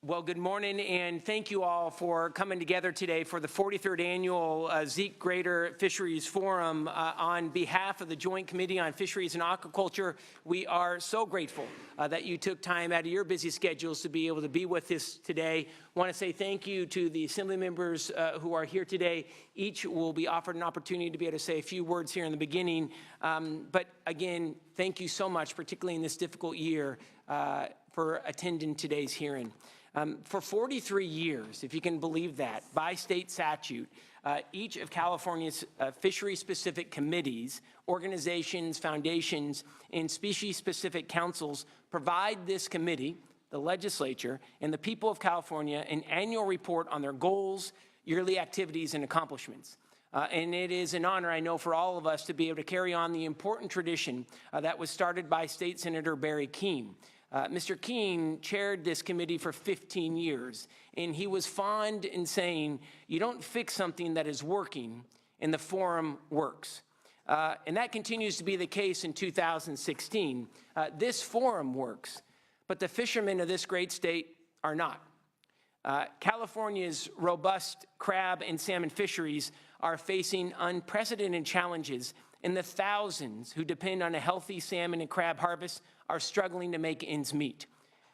Well, good morning, and thank you all for coming together today for the 43rd Annual Zeke Greater Fisheries Forum. On behalf of the Joint Committee on Fisheries and Aquaculture, we are so grateful that you took time out of your busy schedules to be able to be with us today. I want to say thank you to the Assembly members who are here today. Each will be offered an opportunity to be able to say a few words here in the beginning. But again, thank you so much, particularly in this difficult year, for attending today's hearing. For 43 years, if you can believe that, by state statute, each of California's fishery-specific committees, organizations, foundations, and species-specific councils provide this committee, the legislature, and the people of California an annual report on their goals, yearly activities, and accomplishments. And it is an honor, I know, for all of us to be able to carry on the important tradition that was started by State Senator Barry Keene. Mr. Keene chaired this committee for 15 years, and he was fond in saying, you don't fix something that is working, and the forum works. And that continues to be the case in 2016. This forum works, but the fishermen of this great state are not. California's robust crab and salmon fisheries are facing unprecedented challenges, and the thousands who depend on a healthy salmon and crab harvest are struggling to make ends meet.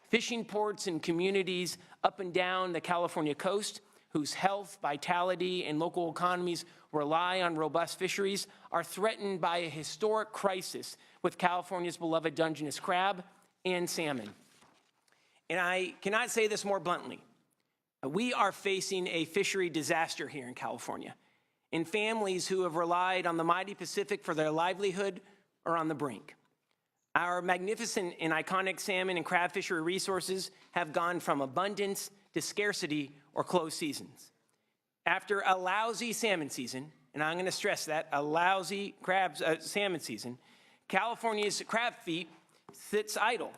Fishing ports and communities up and down the California coast, whose health, vitality, and local economies rely on robust fisheries, are threatened by a historic crisis with California's beloved Dungeness crab and salmon. And I cannot say this more bluntly. We are facing a fishery disaster here in California, and families who have relied on the mighty Pacific for their livelihood are on the brink. Our magnificent and iconic salmon and crab fishery resources have gone from abundance to scarcity or closed seasons. After a lousy salmon season, and I'm going to stress that, a lousy salmon season, California's crab fleet sits idle,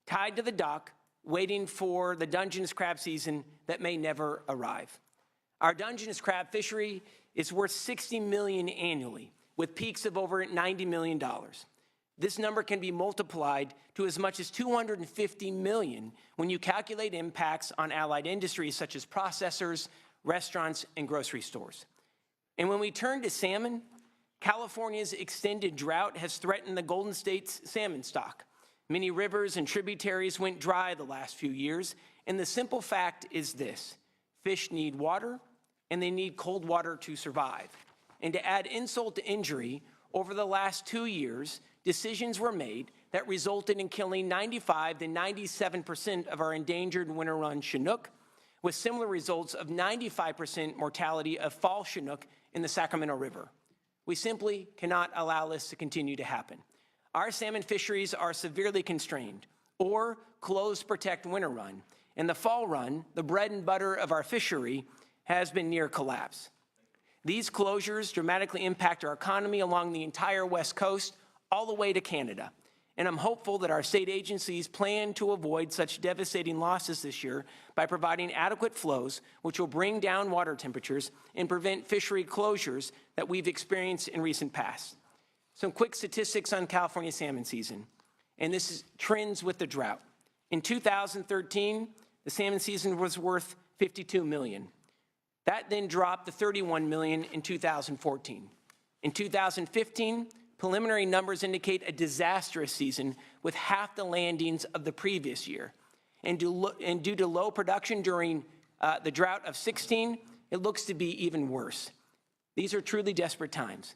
tied to the dock, waiting for the Dungeness crab season that may never arrive. Our Dungeness crab fishery is worth $60 million annually, with peaks of over $90 million. This number can be multiplied to as much as $250 million when you calculate impacts on allied industries such as processors, restaurants, and grocery stores. And when we turn to salmon, California's extended drought has threatened the Golden State's salmon stock. Many rivers and tributaries went dry the last few years, and the simple fact is this: fish need water, and they need cold water to survive. And to add insult to injury, over the last 2 years, decisions were made that resulted in killing 95 to 97% of our endangered winter-run Chinook, with similar results of 95% mortality of fall Chinook in the Sacramento River. We simply cannot allow this to continue to happen. Our salmon fisheries are severely constrained or closed to protect winter run, and the fall run, the bread and butter of our fishery, has been near collapse. These closures dramatically impact our economy along the entire West Coast, all the way to Canada. And I'm hopeful that our state agencies plan to avoid such devastating losses this year by providing adequate flows, which will bring down water temperatures and prevent fishery closures that we've experienced in recent past. Some quick statistics on California salmon season, and this is trends with the drought. In 2013, the salmon season was worth $52 million. That then dropped to $31 million in 2014. In 2015, preliminary numbers indicate a disastrous season with half the landings of the previous year. And due to low production during the drought of 16, it looks to be even worse. These are truly desperate times.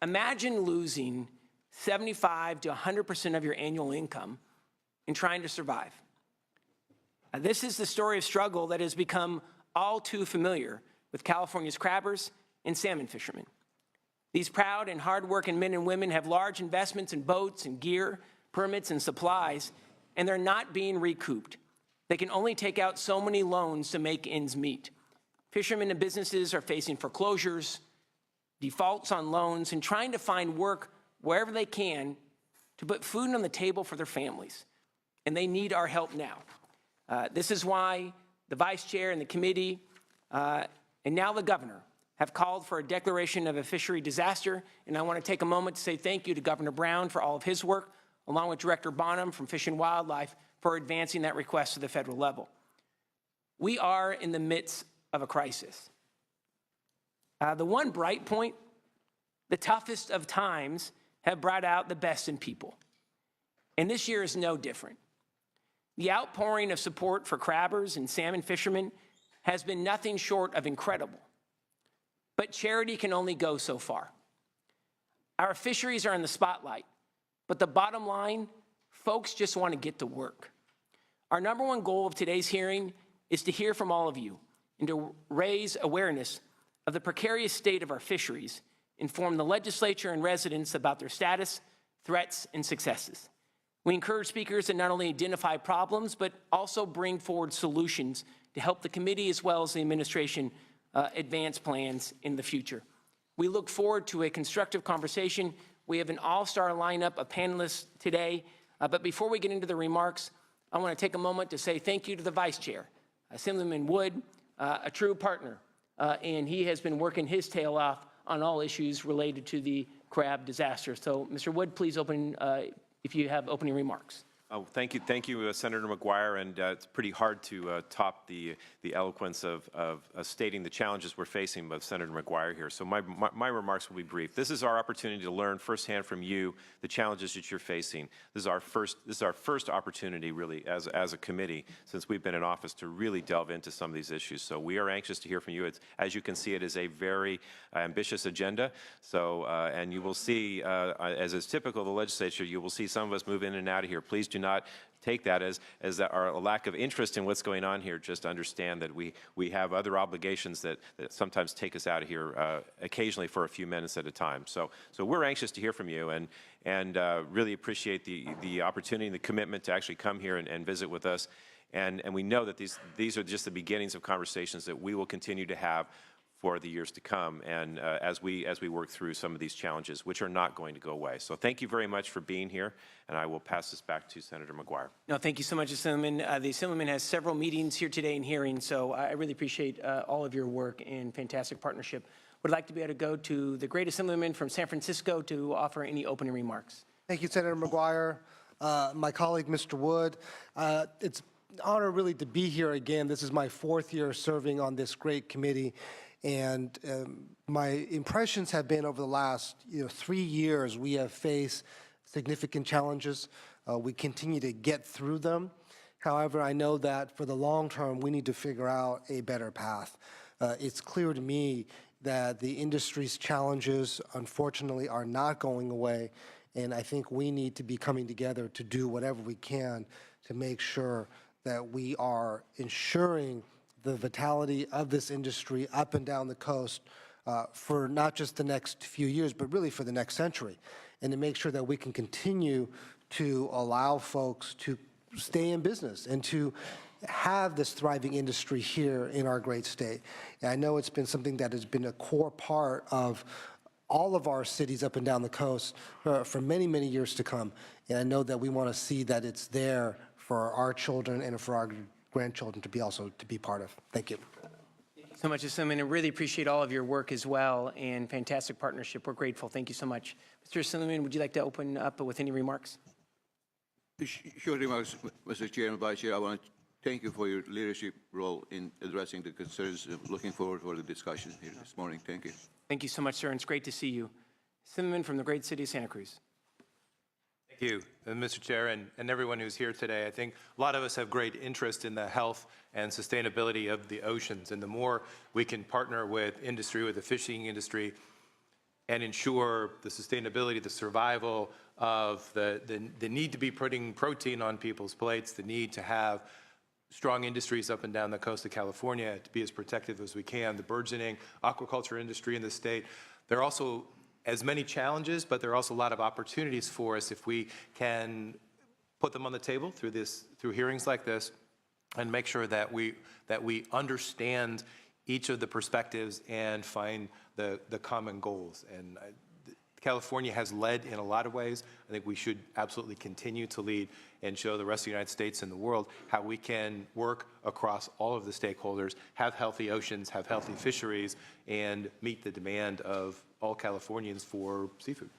Imagine losing 75 to 100% of your annual income in trying to survive. This is the story of struggle that has become all too familiar with California's crabbers and salmon fishermen. These proud and hard-working men and women have large investments in boats and gear, permits and supplies, and they're not being recouped. They can only take out so many loans to make ends meet. Fishermen and businesses are facing foreclosures, defaults on loans, and trying to find work wherever they can to put food on the table for their families. And they need our help now. This is why the vice chair and the committee, and now the governor, have called for a declaration of a fishery disaster, and I want to take a moment to say thank you to Governor Brown for all of his work, along with Director Bonham from Fish and Wildlife for advancing that request to the federal level. we are in the midst of a crisis. The one bright point, the toughest of times have brought out the best in people. And this year is no different. The outpouring of support for crabbers and salmon fishermen has been nothing short of incredible. But charity can only go so far. Our fisheries are in the spotlight, but the bottom line, folks just want to get to work. Our number one goal of today's hearing is to hear from all of you and to raise awareness of the precarious state of our fisheries, inform the legislature and residents about their status, threats, and successes. We encourage speakers to not only identify problems, but also bring forward solutions to help the committee as well as the administration advance plans in the future. We look forward to a constructive conversation. We have an all-star lineup of panelists today, but before we get into the remarks, I want to take a moment to say thank you to the Vice Chair, Assemblyman Wood, a true partner, and he has been working his tail off on all issues related to the crab disaster. So, Mr. Wood, please open, if you have opening remarks. Oh, thank you, Senator McGuire, and it's pretty hard to top the eloquence of stating the challenges we're facing with Senator McGuire here. So my remarks will be brief. This is our opportunity to learn firsthand from you the challenges that you're facing. This is our first opportunity, really, as a committee since we've been in office to really delve into some of these issues. So we are anxious to hear from you. As you can see, it is a very ambitious agenda. So and you will see, as is typical of the legislature, you will see some of us move in and out of here. Please do not take that as our lack of interest in what's going on here. Just understand that we have other obligations that sometimes take us out of here occasionally for a few minutes at a time. So we're anxious to hear from you and really appreciate the opportunity and the commitment to actually come here and visit with us. And we know that these are just the beginnings of conversations that we will continue to have for the years to come, and as we work through some of these challenges, which are not going to go away. So thank you very much for being here, and I will pass this back to Senator McGuire. No, thank you so much, Assemblyman. The Assemblyman has several meetings here today and hearings, so I really appreciate all of your work and fantastic partnership. Would like to be able to go to the great Assemblyman from San Francisco to offer any opening remarks. Thank you, Senator McGuire. My colleague, Mr. Wood, it's an honor really to be here again. This is my 4th year serving on this great committee. And my impressions have been over the last 3 years, we have faced significant challenges. We continue to get through them. However, I know that for the long term, we need to figure out a better path. It's clear to me that the industry's challenges, unfortunately, are not going away. And I think we need to be coming together to do whatever we can to make sure that we are ensuring the vitality of this industry up and down the coast for not just the next few years, but really for the next century, and to make sure that we can continue to allow folks to stay in business and to have this thriving industry here in our great state. And I know it's been something that has been a core part of all of our cities up and down the coast for many, many years to come. And I know that we want to see that it's there for our children and for our grandchildren to be part of. Thank you. Thank you so much, Assemblyman. I really appreciate all of your work as well and fantastic partnership. We're grateful. Thank you so much. Mr. Assemblyman, would you like to open up with any remarks? Short remarks, Mr. Chair and Vice Chair. I want to thank you for your leadership role in addressing the concerns. Looking forward for the discussion here this morning. Thank you. Thank you so much, sir. And it's great to see you. Assemblyman from the great city of Santa Cruz. Thank you, Mr. Chair, and everyone who's here today. I think a lot of us have great interest in the health and sustainability of the oceans, and the more we can partner with industry, with the fishing industry, and ensure the sustainability, the survival of the need to be putting protein on people's plates, the need to have strong industries up and down the coast of California to be as protective as we can, the burgeoning aquaculture industry in the state. There are also as many challenges, but there are also a lot of opportunities for us if we can put them on the table through hearings like this, and make sure that we understand each of the perspectives and find the common goals. And California has led in a lot of ways. I think we should absolutely continue to lead and show the rest of the United States and the world how we can work across all of the stakeholders, have healthy oceans, have healthy fisheries, and meet the demand of all Californians for seafood.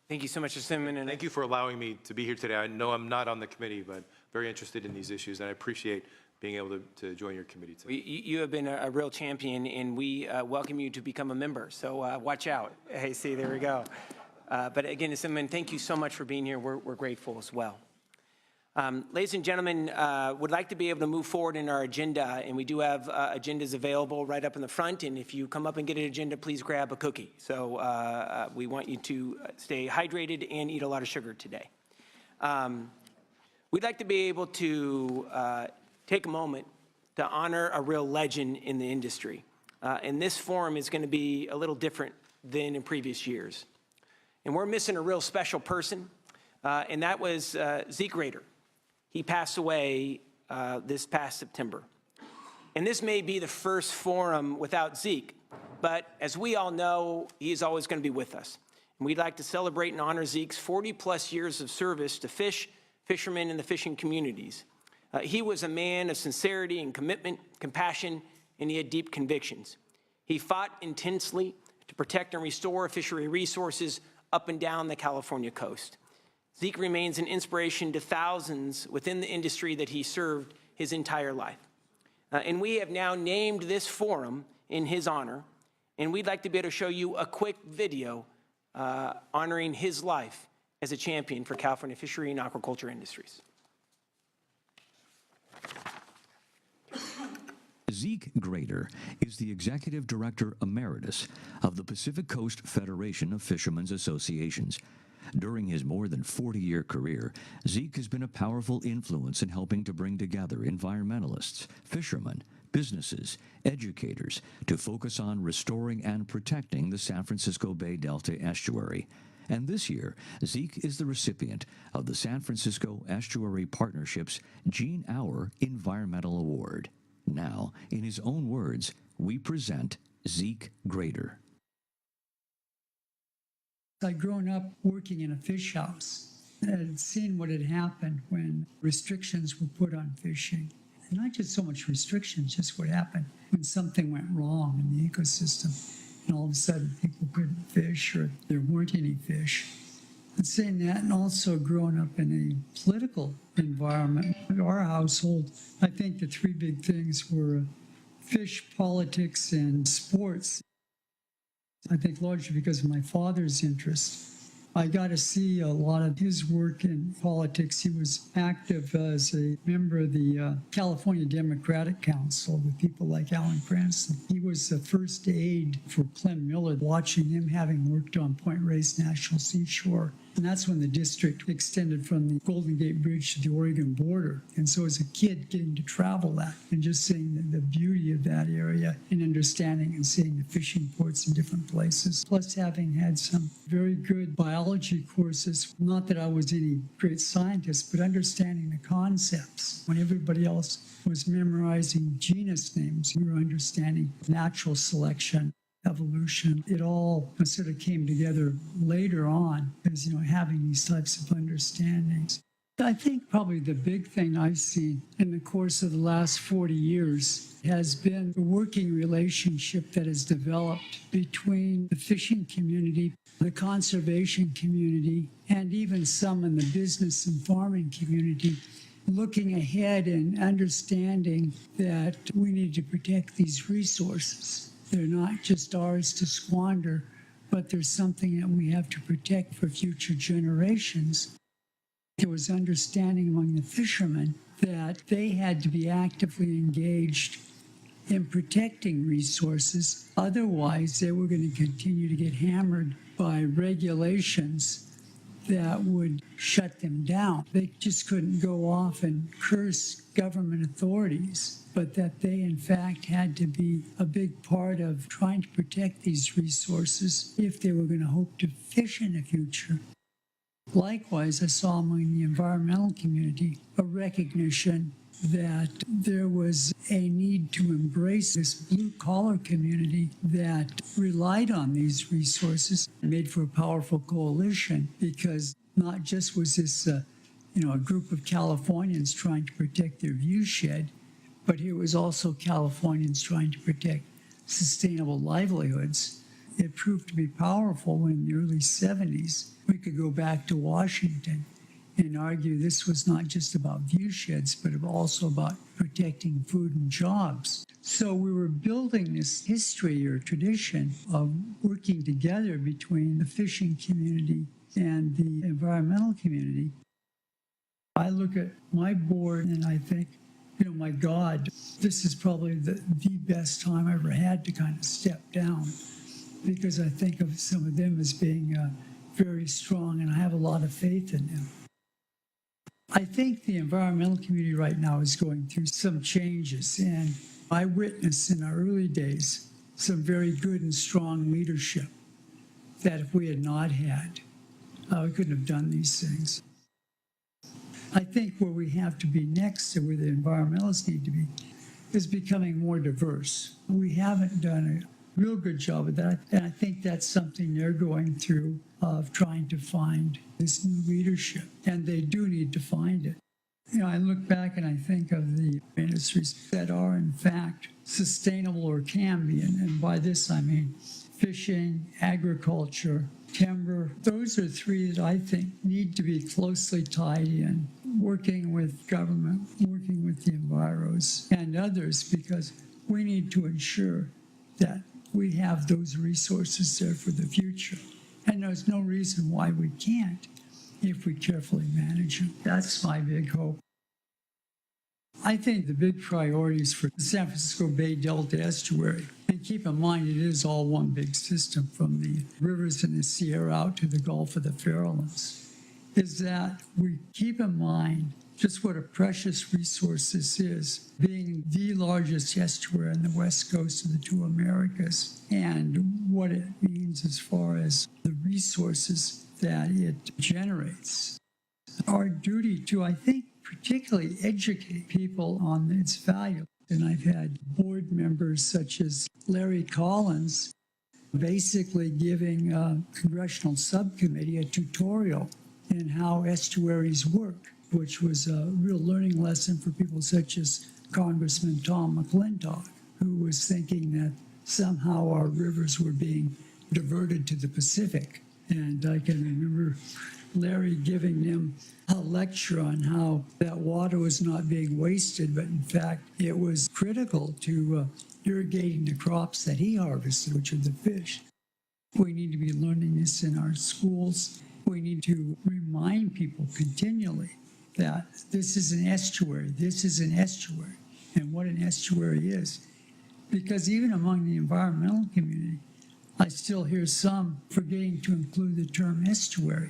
Thank you so much, Assemblyman. And thank you for allowing me to be here today. I know I'm not on the committee, but very interested in these issues, and I appreciate being able to join your committee today. You have been a real champion, and we welcome you to become a member. So watch out. Hey, see, there we go. But again, Assemblyman, thank you so much for being here. We're grateful as well. Ladies and gentlemen, would like to be able to move forward in our agenda, and we do have agendas available right up in the front, and if you come up and get an agenda, please grab a cookie. So we want you to stay hydrated and eat a lot of sugar today. We'd like to be able to take a moment to honor a real legend in the industry. And this forum is going to be a little different than in previous years. And we're missing a real special person, and that was Zeke Rader. He passed away this past September. And this may be the first forum without Zeke, but as we all know, he is always going to be with us. And we'd like to celebrate and honor Zeke's 40-plus years of service to fish, fishermen, and the fishing communities. He was a man of sincerity and commitment, compassion, and he had deep convictions. He fought intensely to protect and restore fishery resources up and down the California coast. Zeke remains an inspiration to thousands within the industry that he served his entire life. And we have now named this forum in his honor, and we'd like to be able to show you a quick video honoring his life as a champion for California fishery and aquaculture industries. Zeke Grader is the Executive Director Emeritus of the Pacific Coast Federation of Fishermen's Associations. During his more than 40-year career, Zeke has been a powerful influence in helping to bring together environmentalists, fishermen, businesses, educators to focus on restoring and protecting the San Francisco Bay Delta estuary. And this year, Zeke is the recipient of the San Francisco Estuary Partnership's Gene Auer Environmental Award. Now, in his own words, we present Zeke Grader. I'd grown up working in a fish house and had seen what had happened when restrictions were put on fishing. And not just so much restrictions, just what happened when something went wrong in the ecosystem. And all of a sudden people couldn't fish or there weren't any fish. And saying that, and also growing up in a political environment, our household, I think the three big things were fish, politics, and sports. I think largely because of my father's interest. I got to see a lot of his work in politics. He was active as a member of the California Democratic Council with people like Alan Cranston. He was the first aide for Clem Miller, watching him having worked on Point Reyes National Seashore. And that's when the district extended from the Golden Gate Bridge to the Oregon border. And so as a kid getting to travel that and just seeing the beauty of that area and understanding and seeing the fishing ports in different places, plus having had some very good biology courses, not that I was any great scientist, but understanding the concepts. When everybody else was memorizing genus names, we were understanding natural selection, evolution. It all sort of came together later on as, having these types of understandings. I think probably the big thing I've seen in the course of the last 40 years has been the working relationship that has developed between the fishing community, the conservation community, and even some in the business and farming community, looking ahead and understanding that we need to protect these resources. They're not just ours to squander, but there's something that we have to protect for future generations. There was understanding among the fishermen that they had to be actively engaged in protecting resources. Otherwise, they were going to continue to get hammered by regulations that would shut them down. They just couldn't go off and curse government authorities, but that they, in fact, had to be a big part of trying to protect these resources if they were going to hope to fish in the future. Likewise, I saw among the environmental community a recognition that there was a need to embrace this blue-collar community that relied on these resources and made for a powerful coalition, because not just was this a group of Californians trying to protect their viewshed, but here was also Californians trying to protect sustainable livelihoods. It proved to be powerful when in the early 70s we could go back to Washington and argue this was not just about viewsheds, but also about protecting food and jobs. So we were building this history or tradition of working together between the fishing community and the environmental community. I look at my board and I think, my God, this is probably the best time I ever had to kind of step down, because I think of some of them as being very strong, and I have a lot of faith in them. I think the environmental community right now is going through some changes, and I witnessed in our early days some very good and strong leadership that if we had not had, we couldn't have done these things. I think where we have to be next, and where the environmentalists need to be, is becoming more diverse. We haven't done a real good job of that, and I think that's something they're going through, of trying to find this new leadership, and they do need to find it. I look back and I think of the industries that are in fact sustainable or can be, and by this I mean fishing, agriculture, timber. Those are three that I think need to be closely tied in, working with government, working with the enviros and others, because we need to ensure that we have those resources there for the future. And there's no reason why we can't if we carefully manage them. That's my big hope. I think the big priorities for the San Francisco Bay Delta estuary, and keep in mind it is all one big system from the rivers in the Sierra out to the Gulf of the Farallones, is that we keep in mind just what a precious resource this is, being the largest estuary on the west coast of the two Americas, and what it means as far as the resources that it generates. Our duty to, I think, particularly educate people on its value. And I've had board members such as Larry Collins basically giving a congressional subcommittee a tutorial in how estuaries work, which was a real learning lesson for people such as Congressman Tom McClintock, who was thinking that somehow our rivers were being diverted to the Pacific. And I can remember Larry giving them a lecture on how that water was not being wasted, but in fact it was critical to irrigating the crops that he harvested, which are the fish. We need to be learning this in our schools. We need to remind people continually that this is an estuary, this is an estuary, and what an estuary is. Because even among the environmental community, I still hear some forgetting to include the term estuary.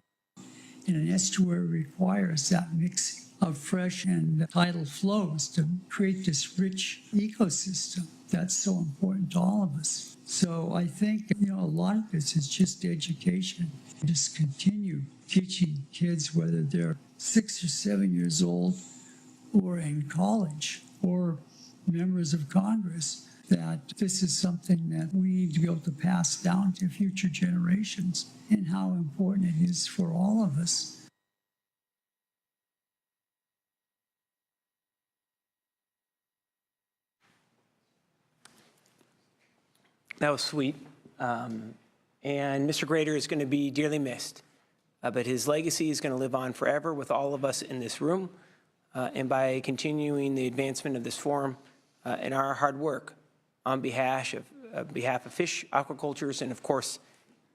And an estuary requires that mix of fresh and tidal flows to create this rich ecosystem that's so important to all of us. So I think, a lot of this is just education. Just continue teaching kids, whether they're 6 or 7 years old or in college or members of Congress, that this is something that we need to be able to pass down to future generations, and how important it is for all of us. That was sweet. And Mr. Grader is going to be dearly missed, but his legacy is going to live on forever with all of us in this room, and by continuing the advancement of this forum and our hard work on behalf of fish, aquacultures, and of course,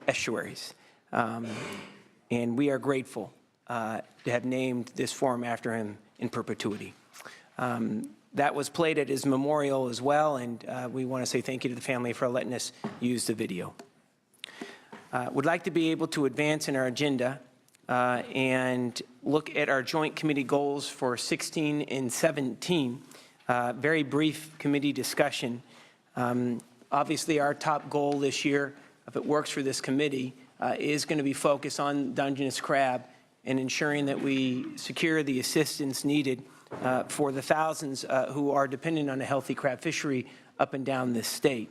estuaries. And we are grateful to have named this forum after him in perpetuity. That was played at his memorial as well, and we want to say thank you to the family for letting us use the video. Would like to be able to advance in our agenda and look at our joint committee goals for 16 and 17. Very brief committee discussion. Obviously, our top goal this year, if it works for this committee, is going to be focused on Dungeness crab and ensuring that we secure the assistance needed for the thousands who are dependent on a healthy crab fishery up and down this state.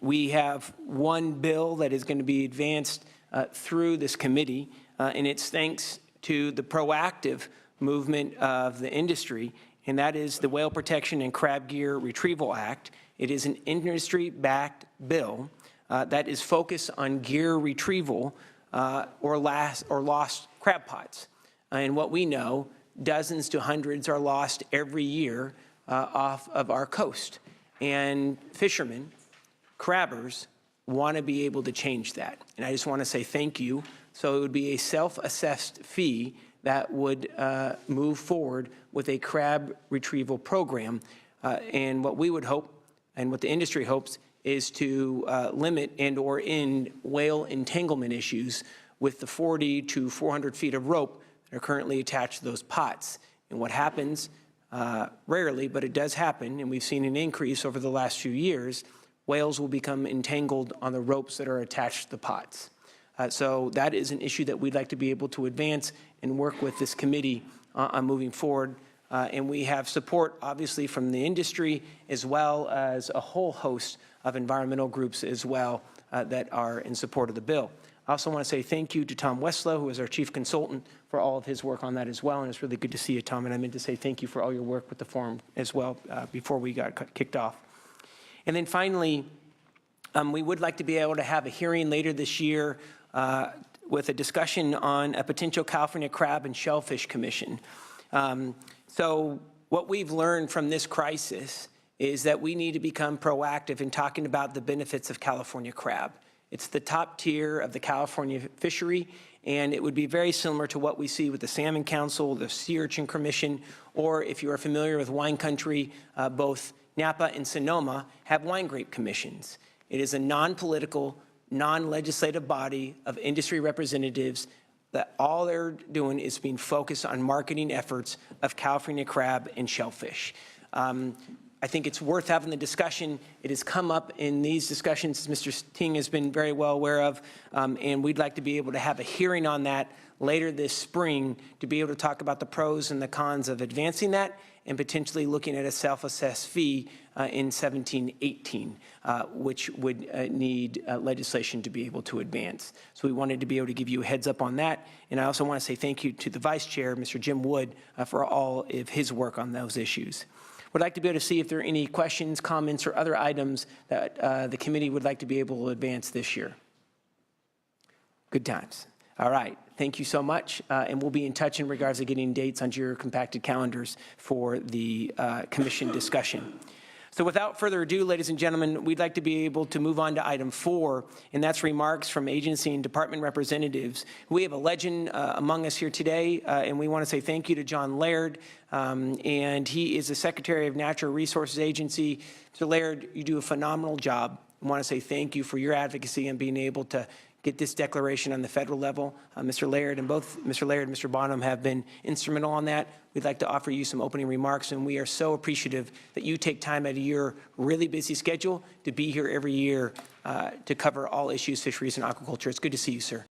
We have one bill that is going to be advanced through this committee, and it's thanks to the proactive movement of the industry, and that is the Whale Protection and Crab Gear Retrieval Act. It is an industry-backed bill that is focused on gear retrieval or lost crab pots. And what we know, dozens to hundreds are lost every year off of our coast. And fishermen, crabbers, want to be able to change that. And I just want to say thank you. So it would be a self-assessed fee that would move forward with a crab retrieval program. And what we would hope, and what the industry hopes, is to limit and or end whale entanglement issues with the 40 to 400 feet of rope that are currently attached to those pots. And what happens, rarely, but it does happen, and we've seen an increase over the last few years, whales will become entangled on the ropes that are attached to the pots. So that is an issue that we'd like to be able to advance and work with this committee on moving forward. And we have support, obviously, from the industry as well as a whole host of environmental groups as well that are in support of the bill. I also want to say thank you to Tom Westlow, who is our chief consultant, for all of his work on that as well. And it's really good to see you, Tom. And I meant to say thank you for all your work with the forum as well before we got kicked off. And then finally, we would like to be able to have a hearing later this year with a discussion on a potential California Crab and Shellfish Commission. So what we've learned from this crisis is that we need to become proactive in talking about the benefits of California crab. It's the top tier of the California fishery, and it would be very similar to what we see with the Salmon Council, the Sea Urchin Commission, or if you are familiar with wine country, both Napa and Sonoma have wine grape commissions. It is a non-political, non-legislative body of industry representatives that all they're doing is being focused on marketing efforts of California crab and shellfish. I think it's worth having the discussion. It has come up in these discussions, as Mr. Ting has been very well aware of, and we'd like to be able to have a hearing on that later this spring to be able to talk about the pros and the cons of advancing that and potentially looking at a self-assessed fee in 17-18, which would need legislation to be able to advance. So we wanted to be able to give you a heads up on that. And I also want to say thank you to the Vice Chair, Mr. Jim Wood, for all of his work on those issues. Would like to be able to see if there are any questions, comments, or other items that the committee would like to be able to advance this year. Good times. All right. Thank you so much. And we'll be in touch in regards to getting dates onto your compacted calendars for the commission discussion. So without further ado, ladies and gentlemen, we'd like to be able to move on to item 4, and that's remarks from agency and department representatives. We have a legend among us here today, and we want to say thank you to John Laird, and he is the Secretary of Natural Resources Agency. Mr. Laird, you do a phenomenal job. I want to say thank you for your advocacy and being able to get this declaration on the federal level. Mr. Laird and both Mr. Laird and Mr. Bonham have been instrumental on that. We'd like to offer you some opening remarks, and we are so appreciative that you take time out of your really busy schedule to be here every year to cover all issues, fisheries, and aquaculture. It's good to see you, sir.